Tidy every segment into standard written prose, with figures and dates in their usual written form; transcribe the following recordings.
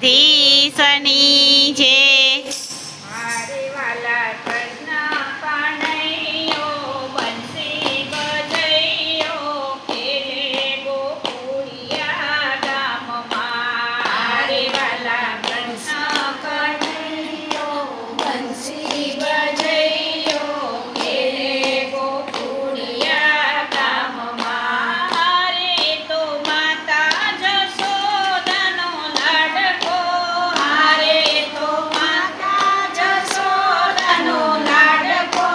દ્વારકાધીશની જય। મારે વાલા કૃષ્ણ કનૈયો બંસી બજૈયો ખેલે ગોકુળિયા ગામમાં। મારે વાલા કૃષ્ણ કનૈયો બંસી બજૈયો ખેલે ગોકુળિયા ગામમાં। હારે તો માતા જશોદાનો લાડકો, હારે તો માતા જશોદાનો લાડકો,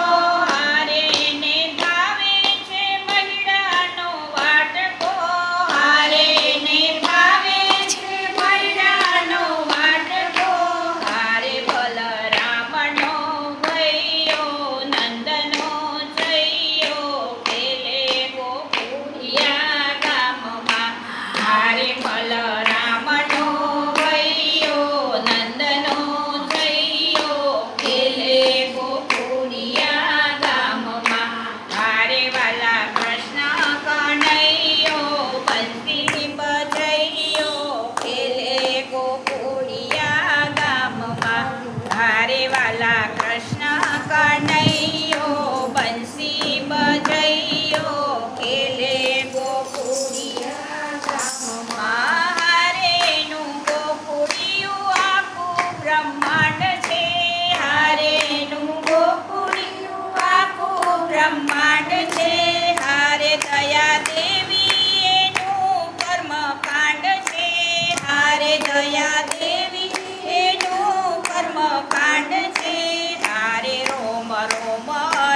હારે ને ભાવે છે મૈડાનો વાટકો, હારે ને ભાવે છે મૈડાનો વાટકો। હારે બલરામનો ભૈયો નંદનો જૈયો ખેલે ગોકુળિયા ગામમાં। હારે બલરામનો ભૈયો નંદનો જૈયો ખેલે ગોકુળિયા ગામમાં। હારે વાલા કૃષ્ણ કનૈયો બંસી બજૈયો ખેલે ગોકુળિયા ગામમાં। હારે વાલા કૃષ્ણ કનૈયો બંસી બજૈયો ખેલે ગોકુળિયા ગામમાં। હારેનું ગોકુળિયું આખું બ્રહ્માંડ છે, હારેનું ગોકુળિયું આખું બ્રહ્માંડ છે। હારે દયા દેવી એનું કર્મકાંડ છે, હારે દયા દેવી એનું કર્મકાંડ છે। હારે રોમ રોમ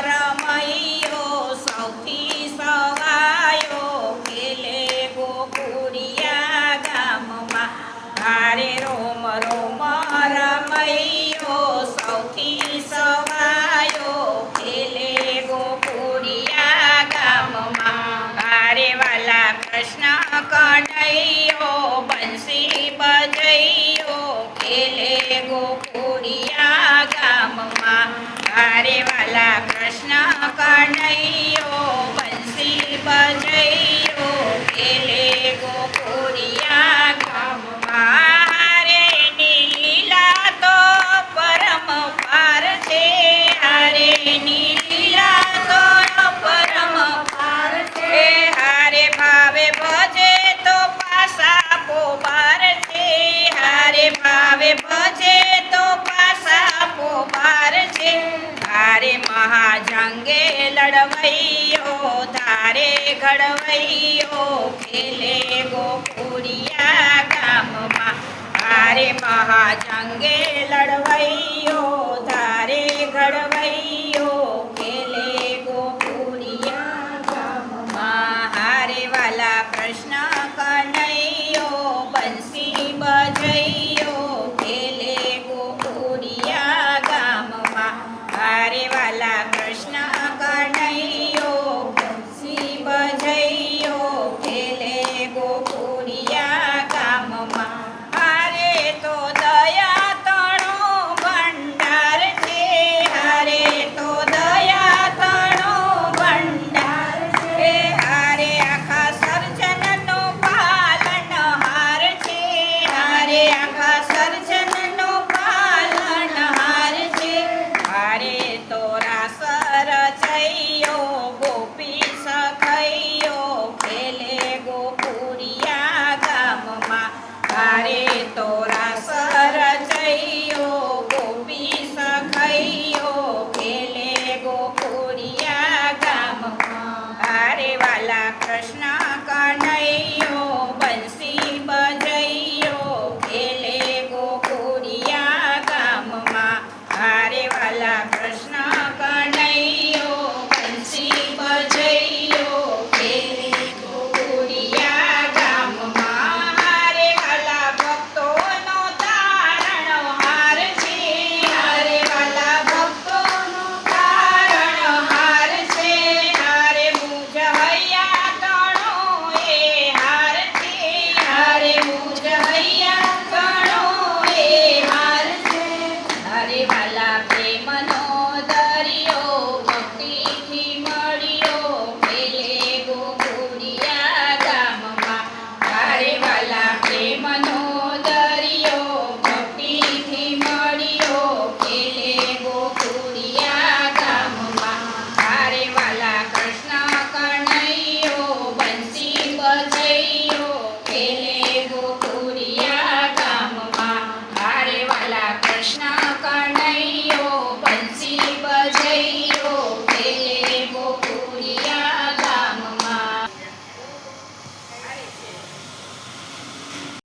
રમૈયો સૌથી સવાયો ખેલે ગોકુળિયા ગામમાં। હારે રોમ રોમ રમૈયો સૌથી સવાયો ખેલે ગોકુળિયા ગામમાં। હારે વાલા કૃષ્ણ કનૈયો બંસી બજૈયો ખેલે ગોકુળિયા ગામમાં। હારે વાલા કૃષ્ણ કનૈયો બંસી બજૈયો ખેલે ગોકુળિયા ગામમાં। હારે ની લીલા તો પરમ પાર છે, હારે ની લીલા તો પરમ પાર છે। હારે ભાવે ભજે તો પાસા પોબાર છે, હારે ભાવે ભજે તો પાસા પોબાર છે। હારે મહાજંગે લડવૈયો ધારે ઘડવૈયો ખેલે ગોકુળિયા ગામમાં। હારે મહાજંગે લડવૈયો ધારે ઘડવૈયો ખેલે ગોકુળિયા ગામમાં। હારે વાલા કૃષ્ણ કનૈયો બંસી બજૈયો ખેલે ગોકુળિયા ગામમાં। હારે વાલા કૃષ્ણ કનૈયો બંસી બજૈયો ખેલે ગોકુળિયા ગામમાં। હારે તો દયા તણો ભંડાર છે, હારે તો દયા તણો ભંડાર છે। હારે આખા સર્જનનો પાલનહાર છે, હારે આખા સર્જનનો પાલનહાર છે। હારે તો રાસ રચૈયો ગોપી સખૈયો ખેલે ગોકુળિયા ગામમાં। હારે તો